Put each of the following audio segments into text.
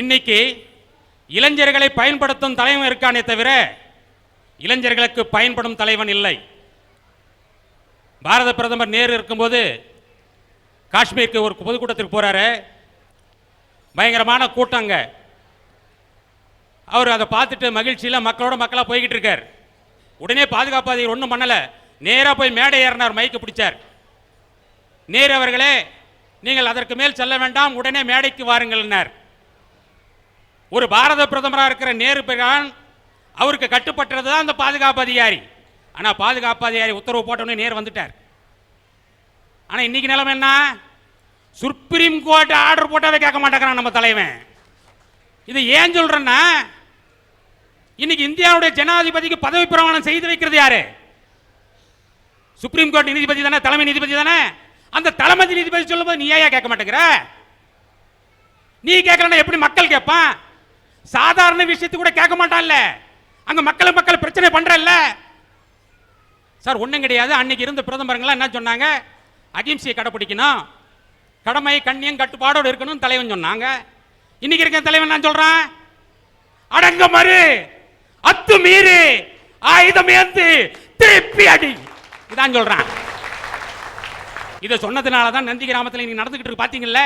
இன்னைக்கு இளைஞர்களை பயன்படுத்தும் தலைவன் இருக்கானே தவிர இளைஞர்களுக்கு பயன்படும் தலைவன் இல்லை. பாரத பிரதமர் நேரு இருக்கும்போது காஷ்மீருக்கு ஒரு பொதுக்கூட்டத்திற்கு போறாரு. பயங்கரமான கூட்டங்க. அவர் அதை பார்த்துட்டு மகிழ்ச்சியில் மக்களோட மக்களாக போய்கிட்டு இருக்கார். உடனே பாதுகாப்பு அதிகாரி ஒன்றும் பண்ணலை, நேராக போய் மேடை ஏறினார், மைக்கு பிடிச்சார். நேரு அவர்களே, நீங்கள் அதற்கு மேல் செல்ல வேண்டாம், உடனே மேடைக்கு வாருங்கள். ஒரு பாரத பிரதமராக இருக்கிற நேரு பிரான் அவருக்கு கட்டுப்பட்டது தான் அந்த பாதுகாப்பு அதிகாரி. ஆனால் பாதுகாப்பு அதிகாரி உத்தரவு போட்டோன்னே நேரு வந்துட்டார். ஆனால் இன்னைக்கு நிலைமை என்ன? சுப்ரீம் கோர்ட் ஆர்டர் போட்டாவே கேட்க மாட்டேங்கிறான் நம்ம தலைவன். இது ஏன் சொல்றேன்னா, இன்னைக்கு இந்தியாவுடைய ஜனாதிபதிக்கு பதவி பிரமாணம் செய்து வைக்கிறது யாரு? சுப்ரீம் கோர்ட் நீதிபதி தானே, தலைமை நீதிபதி தானே. அந்த தலைமை நீதிபதி சொல்லும்போது நீ ஏன் கேட்க மாட்டேங்கிற? நீ கேட்கலன்னா எப்படி மக்கள் கேட்பான்? சாதாரண விஷயத்துக்கு கூட கேட்க மாட்டான்ல. அங்க மக்கள் பிரச்சனை பண்றல்ல சார். ஒண்ணும் கிடையாது. அன்னைக்கு இருந்த பிரதமர்கள்லாம் என்ன சொன்னாங்க? அகிம்சையை கடைபிடிக்கணும், கடமை கண்ணியம் கட்டுப்பாடோடு இருக்கணும் தலைவன் சொன்னாங்க. இன்னைக்கு இருக்க தலைவன் நான் சொல்றான், அடங்க மறு, அத்து மீறி, ஆயுதம் ஏந்து திருப்பி அடி, இதான் சொல்றான். இதை சொன்னதுனால தான் நந்தி கிராமத்தில் நீங்க நடந்துகிட்டு இருக்கு. பாத்தீங்கல்ல,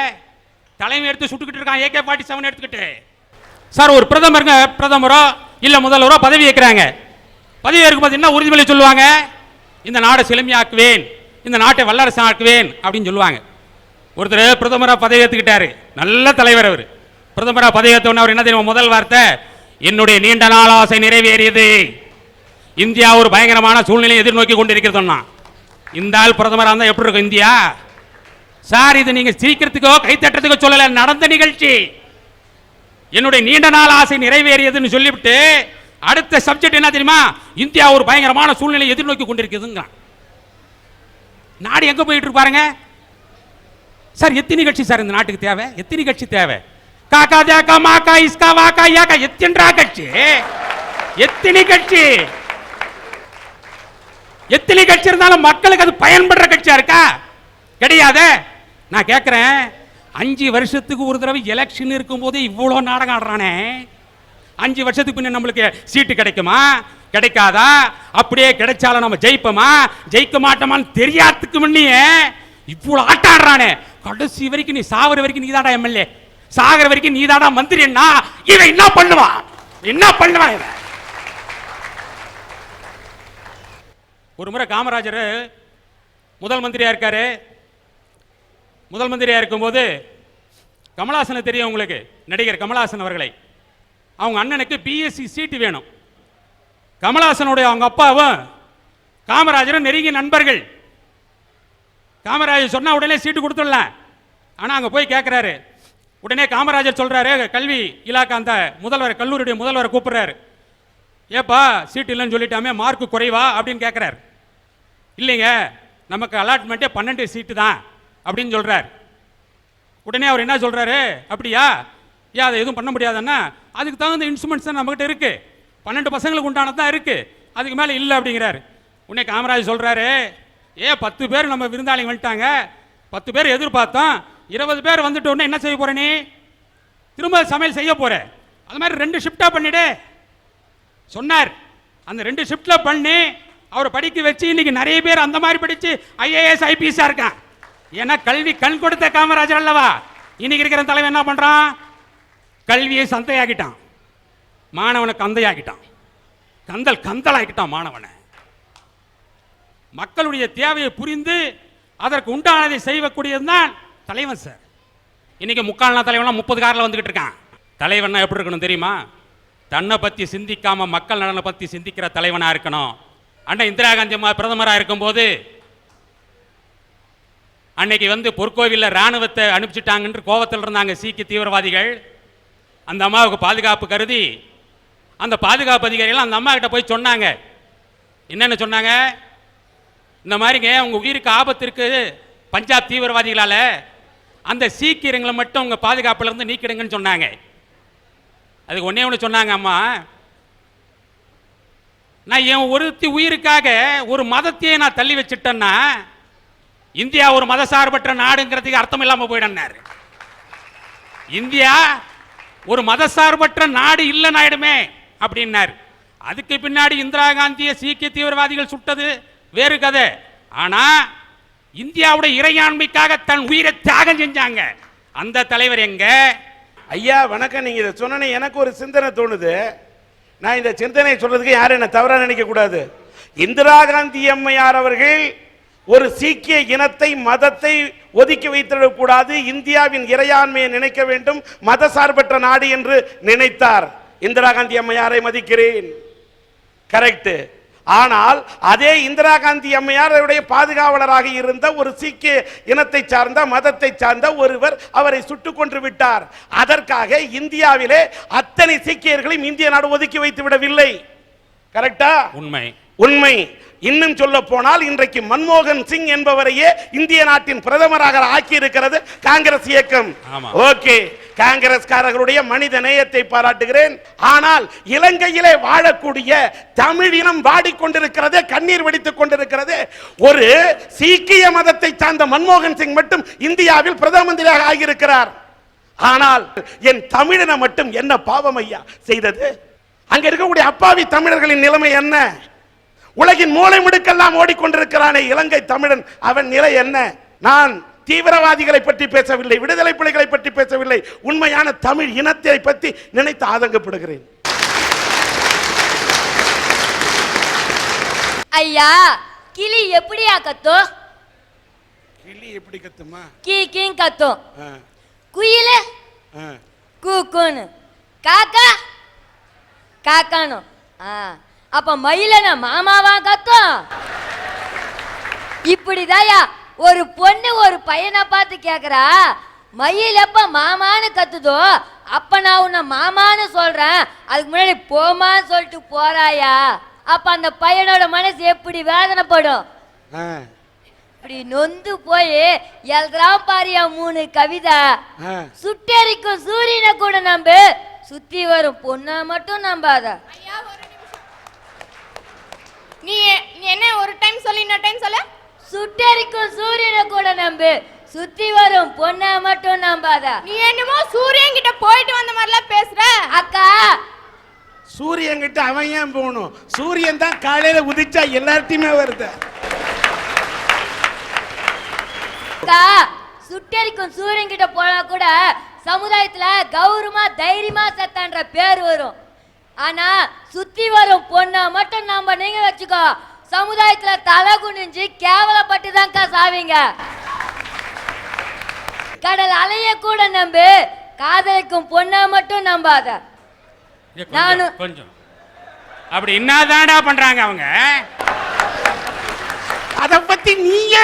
தலைமை எடுத்து சுட்டுக்கிட்டு இருக்கான், AK-47 எடுத்துக்கிட்டு. சார், ஒரு பிரதமரோ இல்ல முதல்வரோ பதவி ஏற்கிறாங்க. பதவி ஏற்கும்போது என்ன உறுதிமொழி சொல்லுவாங்க? இந்த நாடை செழுமையாக்குவேன், இந்த நாட்டை வல்லரசு ஆக்குவேன் அப்படின்னு சொல்லுவாங்க. ஒருத்தர் பிரதமரா பதவி ஏற்றுக்கிட்டாரு, நல்ல தலைவர். அவர் பிரதமரா பதவி ஏற்றவன அவர் என்ன தெரியும் முதல் வார்த்தை? என்னுடைய நீண்ட நாள் ஆசை நிறைவேறியது. இந்தியா ஒரு பயங்கரமான சூழ்நிலையை எதிர்நோக்கி கொண்டிருக்கிறதுனா, இந்த ஆள் பிரதமராக இருந்தால் எப்படி இருக்கும் இந்தியா? சார், இது நீங்க சிரிக்கிறதுக்கோ கைத்தட்டுறதுக்கோ சொல்லல, நடந்த நிகழ்ச்சி. என்னுடைய நீண்ட நாள் ஆசை நிறைவேறியதுன்னு சொல்லிவிட்டு அடுத்த சப்ஜெக்ட் என்ன தெரியுமா? இந்தியா ஒரு பயங்கரமான சூழ்நிலையை எதிர்நோக்கி கொண்டிருக்குதுங்க. நாடு எங்க போயிட்டு இருப்பாருங்க சார்? எத்தனை கட்சி சார் இந்த நாட்டுக்கு தேவை? எத்தனை கட்சி தேவை? காக்கா ஜாக்கா மாக்கா இஸ்கா வாக்கா யாக்கா எத்தனை கட்சி? எத்தனை கட்சி? எத்தனை கட்சி இருந்தாலும் மக்களுக்கு அது பயன்படுற கட்சியா இருக்கா? கிடையாது. நான் கேட்கிறேன், 5 வருஷத்துக்கு ஒரு தடவை எலெக்ஷன் இருக்கும் போது இவ்வளவு நாடகம் ஆடுறானே, 5 வருஷத்துக்கு பின்ன நம்மளுக்கு சீட்டு கிடைக்குமா கிடைக்காதா? அப்படியே கிடைச்சாலும் நம்ம ஜெயிப்போமா ஜெயிக்க மாட்டோமான்னு தெரியாததுக்கு முன்னையே இவ்வளவு ஆட்டாடுறானே. கடைசி வரைக்கும் நீ சாவர வரைக்கும் நீதாடா MLA, சாகர வரைக்கும் நீதாடா மந்திரின்னா இவன் என்ன பண்ணுவான்? என்ன பண்ணுவான் இவன்? ஒரு முறை காமராஜர் முதல் மந்திரியா இருக்காரு. முதல் மந்திரியா இருக்கும்போது கமலஹாசனை தெரியும் உங்களுக்கு, நடிகர் கமலஹாசன் அவர்களை. அவங்க அண்ணனுக்கு BSc சீட்டு வேணும். கமலஹாசனுடைய அவங்க அப்பாவும் காமராஜரும் நெருங்கிய நண்பர்கள். காமராஜர் சொன்னா உடனே சீட்டு கொடுத்துடலாம். ஆனா அங்க போய் கேட்கிறாரு. உடனே காமராஜர் சொல்றாரு, கல்வி இலாக்கா அந்த முதல்வர், கல்லூரியுடைய முதல்வரை கூப்பிடுறாரு. ஏப்பா சீட்டு இல்லைன்னு சொல்லிட்டாமே, மார்க்கு குறைவா அப்படின்னு கேட்கிறார். இல்லைங்க, நமக்கு அலாட்மெண்ட்டே 12 சீட்டு தான் அப்படின்னு சொல்றார். உடனே அவர் என்ன சொல்றாரு? அப்படியா, ஏன் அதை எதுவும் பண்ண முடியாதுன்னா, அதுக்கு தகுந்த இன்ஸ்ட்ருமெண்ட்ஸ் தான் நம்மகிட்ட இருக்கு, 12 பசங்களுக்கு உண்டானது தான் இருக்கு, அதுக்கு மேலே இல்லை அப்படிங்கிறாரு. உடனே காமராஜ் சொல்றாரு, 10 பேர் நம்ம விருந்தாளிங்க வந்துட்டாங்க, 10 பேர் எதிர்பார்த்தோம், 20 பேர் வந்துட்டு உடனே என்ன செய்ய போற? நீ திரும்ப சமையல் செய்ய போற, அது மாதிரி 2 ஷிஃப்டா பண்ணிடு சொன்னார். அந்த 2 ஷிஃப்ட்ல பண்ணி அவரை படிக்க வச்சு இன்னைக்கு நிறைய பேர் அந்த மாதிரி படிச்சு IAS IPS இருக்கான். ஏன்னா கல்வி கண் கொடுத்த காமராஜர் அல்லவா. இன்னைக்கு இருக்கிற தலைவன் என்ன பண்றான்? கல்வியை சந்தையாக்கிட்டான், மாணவனை கந்தையாக்கிட்டான், கந்தலாக்கிட்டான் மாணவனை. மக்களுடைய தேவையை புரிந்து அதற்கு உண்டானதை செய்யக்கூடியதுதான் தலைவன் சார். இன்னைக்கு முக்கால்னா தலைவனா 30 காரில் வந்துகிட்டு இருக்கான். தலைவனா எப்படி இருக்கணும் தெரியுமா? தன்னை பத்தி சிந்திக்காம மக்கள் நலனை பத்தி சிந்திக்கிற தலைவனா இருக்கணும். அண்ணா இந்திரா காந்தி அம்மா பிரதமராக இருக்கும்போது அன்னைக்கு பொற்கோவிலில் ராணுவத்தை அனுப்பிச்சிட்டாங்கன்னு கோவத்தில் இருந்தாங்க சீக்கிய தீவிரவாதிகள். அந்த அம்மாவுக்கு பாதுகாப்பு கருதி அந்த பாதுகாப்பு அதிகாரிகள் அந்த அம்மா கிட்ட போய் சொன்னாங்க. என்னன்னு சொன்னாங்க? இந்த மாதிரிங்க உங்க உயிருக்கு ஆபத்து இருக்கு பஞ்சாப் தீவிரவாதிகளால, அந்த சீக்கியங்களை மட்டும் உங்க பாதுகாப்புல இருந்து நீக்கிடுங்கன்னு சொன்னாங்க. அதுக்கு ஒன்னே ஒன்று சொன்னாங்க, அம்மா, நான் என் ஒருத்தி உயிருக்காக ஒரு மதத்தையே நான் தள்ளி வச்சுட்டேன்னா இந்தியா ஒரு மதசார்பற்ற நாடுங்கிறதுக்கு அர்த்தம் இல்லாமல் போயிடனார். இந்தியா ஒரு மதசார்பற்ற நாடு இல்லைன்னு ஆயிடுமே அப்படின்னாரு. அதுக்கு பின்னாடி இந்திரா காந்தியை சீக்கிய தீவிரவாதிகள் சுட்டது வேறு கதை. ஆனா இந்தியாவுடைய இறையாண்மைக்காக தன் உயிரை தியாகம் செஞ்சாங்க அந்த தலைவர் எங்க? ஐயா வணக்கம். நீங்க இதை சொன்ன எனக்கு ஒரு சிந்தனை தோணுது. நான் இந்த சிந்தனை சொல்றதுக்கு யாரும் என்ன தவறா நினைக்க கூடாது. இந்திரா காந்தி அம்மையார் அவர்கள் ஒரு சீக்கிய இனத்தை மதத்தை ஒதுக்கி வைத்திடக்கூடாது, இந்தியாவின் இறையாண்மையை நினைக்க வேண்டும், மத சார்பற்ற நாடு என்று நினைத்தார். இந்திரா காந்தி அம்மையாரை மதிக்கிறேன், கரெக்ட். ஆனால் அதே இந்திரா காந்தி அம்மையாருடைய பாதுகாவலராக இருந்த ஒரு சீக்கிய இனத்தை சார்ந்த மதத்தை சார்ந்த ஒருவர் அவரை சுட்டுக் கொன்று விட்டார். அதற்காக இந்தியாவிலே அத்தனை சீக்கியர்களையும் இந்திய நாடு ஒதுக்கி வைத்து விடவில்லை. கரெக்டா? உண்மை உண்மை. இன்னும் சொல்ல போனால் இன்றைக்கு மன்மோகன் சிங் என்பவரையே இந்திய நாட்டின் பிரதமராக ஆக்கி இருக்கிறது காங்கிரஸ் இயக்கம். ஓகே, காங்கிரஸ்காரர்களுடைய மனித நேயத்தை பாராட்டுகிறேன். ஆனால் இலங்கையிலே வாழக்கூடிய தமிழினம் வாடிக்கொண்டிருக்கிறது, கண்ணீர் வடித்துக் கொண்டிருக்கிறது. ஒரு சீக்கிய மதத்தை சார்ந்த மன்மோகன் சிங் மட்டும் இந்தியாவில் பிரதம மந்திரியாக ஆகியிருக்கிறார். ஆனால் என் தமிழினம் மட்டும் என்ன பாவம் ஐயா செய்தது? அங்க இருக்கக்கூடிய அப்பாவி தமிழர்களின் நிலைமை என்ன? உலகின் மூலை முடுக்கெல்லாம் ஓடிக்கொண்டிருக்கிறானே இலங்கை தமிழன், அவன் நிலை என்ன? நான் தீவிரவாதிகளை பற்றி பேசவில்லை, விடுதலை புலிகளை பற்றி பேசவில்லை, உண்மையான தமிழ் இனத்தை பற்றி நினைத்து ஆதங்கப்படுகிறேன். ஐயா, கிளி எப்படியா கத்தும்? கிளி எப்படி கத்துமா? கீ கீங் கத்தும். குயில கூக்குன்னு, காக்கா காக்கானும். அப்ப மயிலன மாமாவா கத்தும்? இப்படிதாயா ஒரு பொண்ணு ஒரு பையனை பார்த்து கேக்குறா, மயில் எப்ப மாமான்னு கத்துதோ அப்ப நான் உன்னை மாமான்னு சொல்றேன், அதுக்கு முன்னாடி போமான்னு சொல்லிட்டு போறாயா. அப்ப அந்த பையனோட மனசு எப்படி வேதனைப்படும்? இப்படி நொந்து போய் எழுதுறான் பாரியா 3 கவிதை. சுட்டெரிக்கும் சூரியனை கூட நம்பு, சுத்தி வரும் பொண்ணா மட்டும் நம்பாத. நீ என்ன ஒரு டைம் சொல்லி இன்னொரு டைம் சொல்ல? சுட்டெரிக்கும் சூரியனை கூட நம்பு, சுத்தி வரும் பொண்ணா மட்டும் நம்பாத. நீ என்னமோ சூரியன் கிட்ட போயிட்டு வந்த மாதிரிலாம் பேசுற. அக்கா, சூரியன் கிட்ட அவன் ஏன் போகணும்? சூரியன் தான் காலையில உதிச்சா எல்லார்ட்டையுமே வருது. அக்கா, சுட்டெரிக்கும் சூரியன் கிட்ட போனா கூட சமுதாயத்துல கௌரவமா தைரியமா செத்தான்ற பேர் வரும். ஆனா சுத்தி வரும் பொண்ணா மட்டும் நாம நீங்க வச்சுக்கோ, சமுதாயத்துல தலை குனிஞ்சு கேவலப்பட்டு தான்க்கா சாவீங்க. கடல் அலைய கூட நம்பு, காதலிக்கும் பொண்ணா மட்டும் நம்பாத. நானும் கொஞ்சம் அப்படி என்னதான்டா பண்றாங்க அவங்க? அத பத்தி நீயே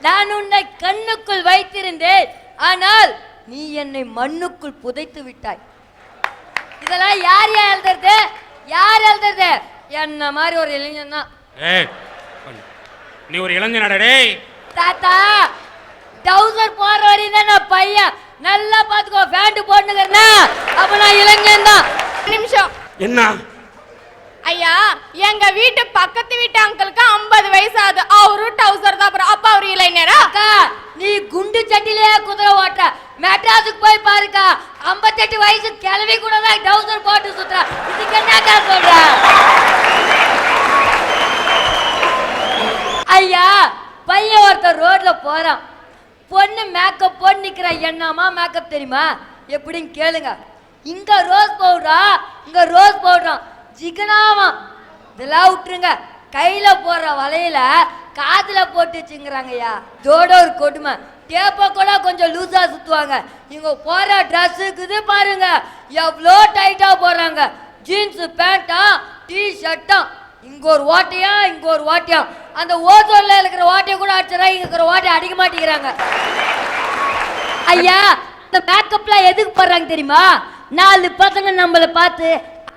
நான் உன்னை கண்ணுக்குள் வைத்திருந்தேன், ஆனால் நீ என்னை மண்ணுக்குள் புதைத்து விட்டாய். இதெல்லாம் யார் எழுதுறது? யார் எழுதுறது? என்ன மாதிரி ஒரு இளைஞன் தான். நீ ஒரு இளைஞனடே. தாத்தா, டவுசர் போற வரையும் தான் நான் பையன், நல்லா பாத்துக்கோ. பேண்ட் போட்டுக்கிறேன்னா அப்ப நான் இளைஞன் தான். நிமிஷம். என்ன ஐயா, எங்க வீட்டு பக்கத்து வீட்டு அங்கிளுக்கு 50 வயசு ஆகுது, அவரு டவுசர் தான். அப்புறம் அப்பா அவரு இளைஞரா? அக்கா, நீ குண்டு சட்டிலேயே குதிரை ஓட்டுற, மெட்ராஸுக்கு போய் பாருக்கா, 58 வயசு கிளவி கூட தான் டவுசர் போட்டு சுத்துற. இதுக்கு என்னக்கா சொல்ற? ஐயா, பையன் ஒருத்தர் ரோட்ல போறான், பொண்ணு மேக்கப் போட்டு நிக்கிற. என்னமா மேக்கப் தெரியுமா? எப்படின்னு கேளுங்க. இங்க ரோஸ் பவுடரா, இங்க ரோஸ் பவுடரா, ஜிகனாமா. இதெல்லாம் விட்டுருங்க. கையில போடுற வலையில காதுல போட்டு வச்சுங்கிறாங்கய்யா. இதோட ஒரு கொடுமை, டேப்ப கூட கொஞ்சம் லூசா சுத்துவாங்க. இவங்க போற ட்ரெஸ்ஸுக்குது பாருங்க, எவ்வளோ டைட்டா போடுறாங்க. ஜீன்ஸ் பேண்டா, டி ஷர்ட்டா, இங்க ஒரு ஓட்டையா இங்க ஒரு ஓட்டையா. அந்த ஓசோன்ல இருக்கிற ஓட்டையை கூட அடிச்சுறா, இங்க இருக்கிற ஓட்டையை அடிக்க மாட்டேங்கிறாங்க. ஐயா, இந்த மேக்கப்லாம் எதுக்கு போடுறாங்க தெரியுமா? 4 பசங்க நம்மளை பார்த்து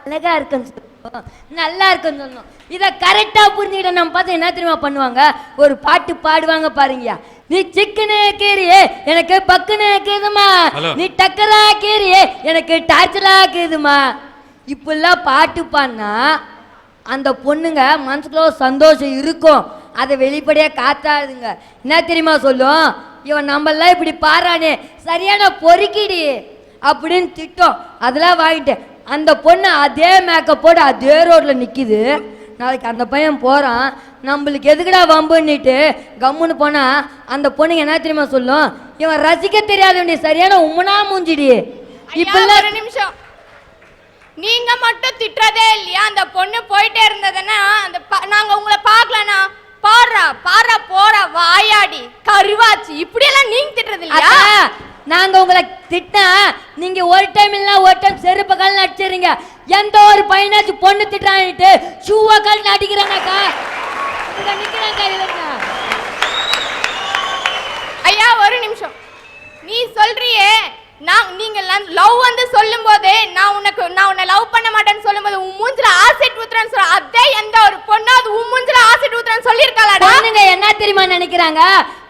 அழகா இருக்குன்னு சொல்லணும், நல்லா இருக்குன்னு சொல்லணும். இதை கரெக்டா புரிஞ்சுக்கிட்ட நம்ம பார்த்து என்ன தெரியுமா பண்ணுவாங்க? ஒரு பாட்டு பாடுவாங்க பாருங்கயா. நீ சிக்கனே கீரியே எனக்கு பக்குனே கேதுமா, நீ டக்கரா கீரியே எனக்கு டார்ச்சரா கேதுமா. இப்பெல்லாம் பாட்டு பாடினா அந்த பொண்ணுங்க மனசுக்குள்ள சந்தோஷம் இருக்கும், அதை வெளிப்படையா காத்தாதுங்க. என்ன தெரியுமா சொல்லும்? இவன் நம்மளாம் இப்படி பாரானே சரியான பொறுக்கிடி அப்படின்னு திட்டம். அதெல்லாம் வாங்கிட்டேன். அந்த பொண்ணு அதே மேக்கப்போடு அதே ரோட்ல நிக்குது. நாளைக்கு அந்த பையன் போறான், நம்மளுக்கு எதுக்குடா வம்புன்னுட்டு கம்முன்னு போனா அந்த பொண்ணுங்க என்ன தெரியுமா சொல்லும், இவன் ரசிக்க தெரியாத சரியான உம்மனா மூஞ்சிடி. இப்ப ஒரு நிமிஷம், நீங்க மட்டும் திட்டுறதே இல்லையா? அந்த பொண்ணு போயிட்டே இருந்ததுன்னா அந்த நாங்க உங்களை பார்க்கலனா பாடுறா பாடுறா போற வாயாடி கருவாச்சு இப்படி எல்லாம் நீங்க திட்டுறது இல்லையா? நாங்க உங்களை திட்டா நீங்க ஒரு டைம் இல்ல ஒரு டைம் செருப்பு கால் நடிச்சிருங்க. எந்த ஒரு பையனாச்சும் பொண்ணு திட்டான்ட்டு ஷூவா கால் நடிக்கிறாங்கக்கா. இங்க நிக்கிறாங்க இல்லைங்க. ஐயா ஒரு நிமிஷம், நீ சொல்றியே நீங்க லவ் வந்து சொல்லும் போதே நான் உன்னை லவ் பண்ண மாட்டேன்னு சொல்லும்போது உன் மூஞ்சில ஆசிட் ஊத்துறேன்னு சொல்ற, அதே எந்த ஒரு பொண்ணாவது உன் மூஞ்சில ஆசிட் ஊத்துறேன்னு சொல்லிருக்காளடா? பொண்ணுங்க என்ன தெரியுமா நினைக்கிறாங்க,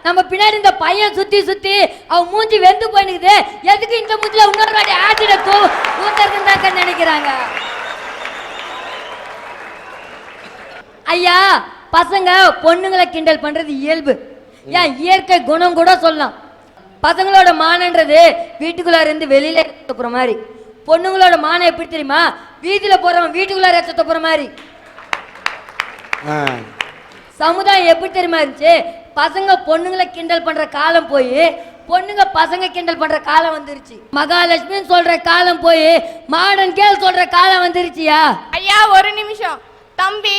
நம்ம பின்னாடி இந்த பையன் சுத்தி சுத்தி அவ மூஞ்சி வெந்து போயிடுது, எதுக்கு இந்த மூஞ்சில இன்னொரு வாட்டி ஆசிட ஊத்துறதுன்னு நினைக்கிறாங்க. ஐயா பசங்க பொண்ணுங்களை கிண்டல் பண்றது இயல்பு, ஏன் இயற்கை குணம் கூட சொல்லலாம். பசங்களோட மானன்றது வீட்டுக்குள்ள இருந்து வெளியில போற மாதிரி, பொண்ணுங்களோட மானம் எப்படி தெரியுமா, வீதியில போறவன் வீட்டுக்குள்ள ரத்தத்தை போற மாதிரி. சமுதாயம் எப்படி தெரியுமா இருந்துச்சு, பசங்க பொண்ணுங்களை கிண்டல் பண்ற காலம் போய் பொண்ணுங்க பசங்க கிண்டல் பண்ற காலம் வந்துருச்சு. மகாலட்சுமி சொல்ற காலம் போய் மாடர்ன் கேர்ள் சொல்ற காலம் வந்துருச்சியா? ஐயா ஒரு நிமிஷம் தம்பி,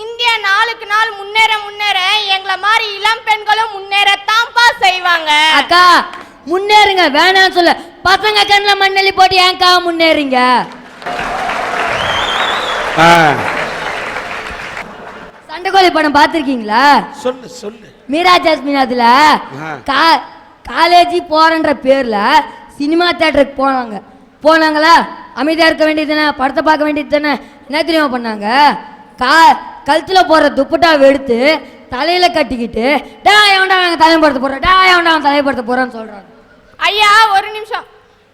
இந்தியா நாளுக்கு நாள் முன்னேற முன்னேற எங்களை மாதிரி இளம் பெண்களும் முன்னேறத்தான்ப்பா செய்வாங்க. அக்கா முன்னேறுங்க வேணாம் சொல்ல, பசங்க கண்ணில் மண்ணெல்லி போட்டு ஏன்க்கா முன்னேறீங்க? சண்டைக்கோழி படம் பார்த்திருக்கீங்களா? சொல்லு சொல்லு. மீரா ஜாஸ்மின் அதுல காலேஜ் போறன்ற பேர்ல சினிமா தியேட்டருக்கு போனாங்களா, அமைதியா இருக்க வேண்டியது தானே, படத்தை பார்க்க வேண்டியது தானே. என்ன தெரியுமா பண்ணாங்க, கழுத்துல போற துப்பட்டாவை எடுத்து தலையில கட்டிக்கிட்டு டா எவன்டா நாங்க தலைப்படுத்த போறோம், டா எவன்டா அவன் தலைப்படுத்த போறோம்னு சொல்றாங்க. ஐயா ஒரு நிமிஷம்,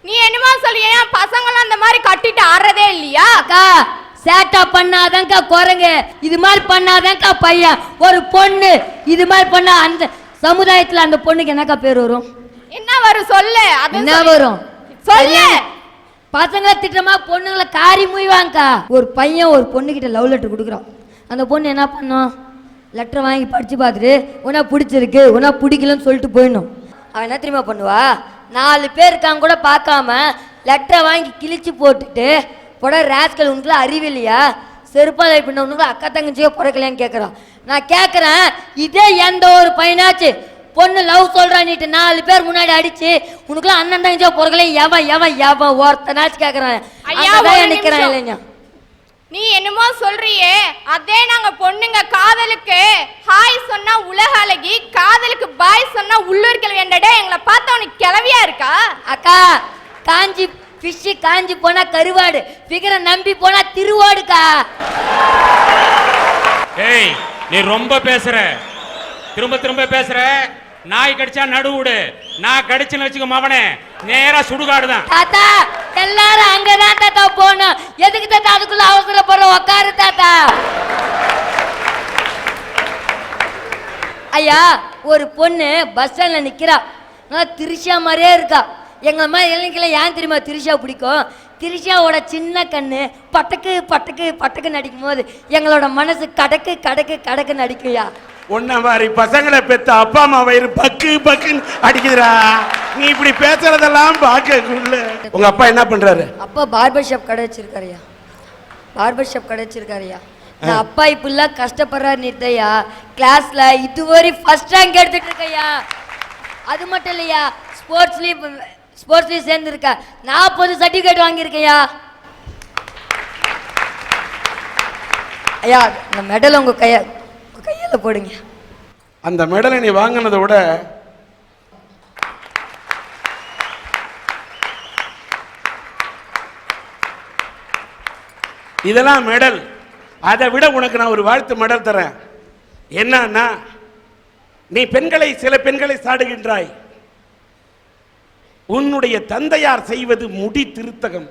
நீ என்னமா சொல்லிய பசங்களும் அந்த மாதிரி கட்டிட்டு ஆடுறதே இல்லையா? அக்கா சேட்டா பண்ணாதான்க்கா குரங்கு, இது மாதிரி பண்ணாதான்க்கா பையன். ஒரு பொண்ணு இது மாதிரி பண்ணா அந்த சமுதாயத்துல அந்த பொண்ணுக்கு என்னக்கா பேர் வரும்? என்ன வரும் சொல்லு. என்ன வரும் சொல்லு. பசங்க திட்டமா பொண்ணுங்களை காரி முய்வாங்கக்கா. ஒரு பையன் ஒரு பொண்ணுகிட்ட லவ் லெட்டர் கொடுக்குறான். அந்த பொண்ணு என்ன பண்ணும், லெட்டர் வாங்கி படிச்சு பார்த்துட்டு உனா பிடிச்சிருக்கு உனா பிடிக்கலன்னு சொல்லிட்டு போயிடணும். அவன் என்ன தெரியுமா பண்ணுவா, 4 பேர் இருக்காங்க கூட பார்க்காம லெட்டரை வாங்கி கிழிச்சு போட்டுட்டு போட ராஸ்கல் உங்களை அறிவில்லையா, செருப்பாலை பண்ண உனக்கு அக்கா தங்கச்சியோ பிறக்கலையான்னு கேட்குறான். நான் கேட்குறேன், இதே எந்த ஒரு பையனாச்சு பொண்ணு லவ் சொல்றான்ட்டு 4 பேர் முன்னாடி அடிச்சு உனக்குலாம் அண்ணன் தங்கச்சியோ பிறக்கல எவன் எவன் எவன் ஒருத்தனாச்சு கேட்குறான். நிற்கிறான் இல்லைங்க. நீ என்னமோ சொல்றியே, அதே நாங்க பொண்ணுங்க காதலுக்கு ஹாய் சொன்னா உலக அழகி, காதலுக்கு பாய் சொன்னா உள்ளூர் கிளவி என்றடே எங்களை பார்த்தா உனக்கு கிளவியா இருக்கா? அக்கா காஞ்சி ஃபிஷ் காஞ்சி போனா கருவாடு, ஃபிகரை நம்பி போனா திருவாடுக்கா. ஏய் நீ ரொம்ப பேசுற, திரும்ப திரும்ப பேசுற. நாய் கடிச்சா நடுவுடு, நான் கடிச்சுன்னு வச்சுக்க மவனே நேரா சுடுகாடுதான். தாத்தா எல்லாரும் அங்கதான் தாத்தா போனோம், எதுக்கு தாத்தா அதுக்குள்ள அவசரப்படுற, உக்காரு தாத்தா. ஐயா ஒரு பொண்ணு பஸ் ஸ்டாண்ட்ல நிக்கிறா, நல்லா திரிஷா மாதிரியே இருக்கா. எங்க மாதிரி இளைஞர்களை ஏன் தெரியுமா திரிஷா பிடிக்கும், திரிஷாவோட சின்ன கண்ணு பட்டக்கு பட்டக்கு பட்டக்கு நடிக்கும் போது எங்களோட மனசு கடக்கு கடக்கு கடக்கு நடிக்குயா. உன்ன மாதிரி பசங்களை பெத்த அப்பா அம்மா வயிறு பக்கு பக்குன்னு அடிக்குதுடா. நீ இப்படி பேசுறதெல்லாம் பார்க்கக்குள்ள. உங்க அப்பா என்ன பண்றாரு? அப்பா பார்பர் ஷாப் கடை வச்சிருக்காருயா, பார்பர் ஷாப் கடை வச்சிருக்காருயா. நான் அப்பா இப்பெல்லாம் கஷ்டப்படுறாரு நிறுத்தையா, கிளாஸ்ல இதுவரை ஃபர்ஸ்ட் ரேங்க் எடுத்துட்டு இருக்கையா. அது மட்டும் இல்லையா, ஸ்போர்ட்ஸ்லயும் சேர்ந்துருக்க, 40 சர்டிஃபிகேட் வாங்கியிருக்கையா. ஐயா இந்த மெடல் உங்க கையில போடுங்க. அந்த மெடலை நீ வாங்கினதை விட இதெல்லாம் மெடல், அதை விட உனக்கு நான் ஒரு வாழ்த்து மெடல் தரேன். என்னன்னா, நீ சில பெண்களை சாடுகின்றாய். உன்னுடைய தந்தையார் செய்வது முடி திருத்தகம்,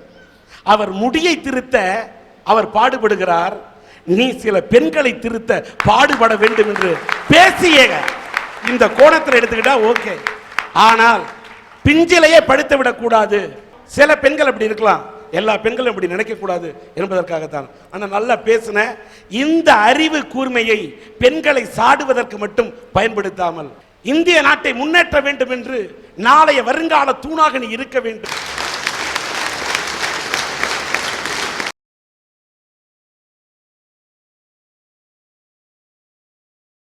அவர் முடியை திருத்த அவர் பாடுபடுகிறார். நீ சில பெண்களை திருத்த பாடுபட வேண்டும் என்று பேசிய இந்த கோணத்தில் எடுத்துக்கிட்டா ஓகே. ஆனால் பிஞ்சிலேயே படுத்து விடக்கூடாது. சில பெண்கள் அப்படி இருக்கலாம், எல்லா பெண்களும் இப்படி நினைக்க கூடாது என்பதற்காகத்தான். ஆனால் நல்லா பேசின இந்த அறிவு கூர்மையை பெண்களை சாடுவதற்கு மட்டும் பயன்படுத்தாமல் இந்திய நாட்டை முன்னேற்ற வேண்டும் என்று நாளைய வருங்கால தூணாக நீ இருக்க வேண்டும்.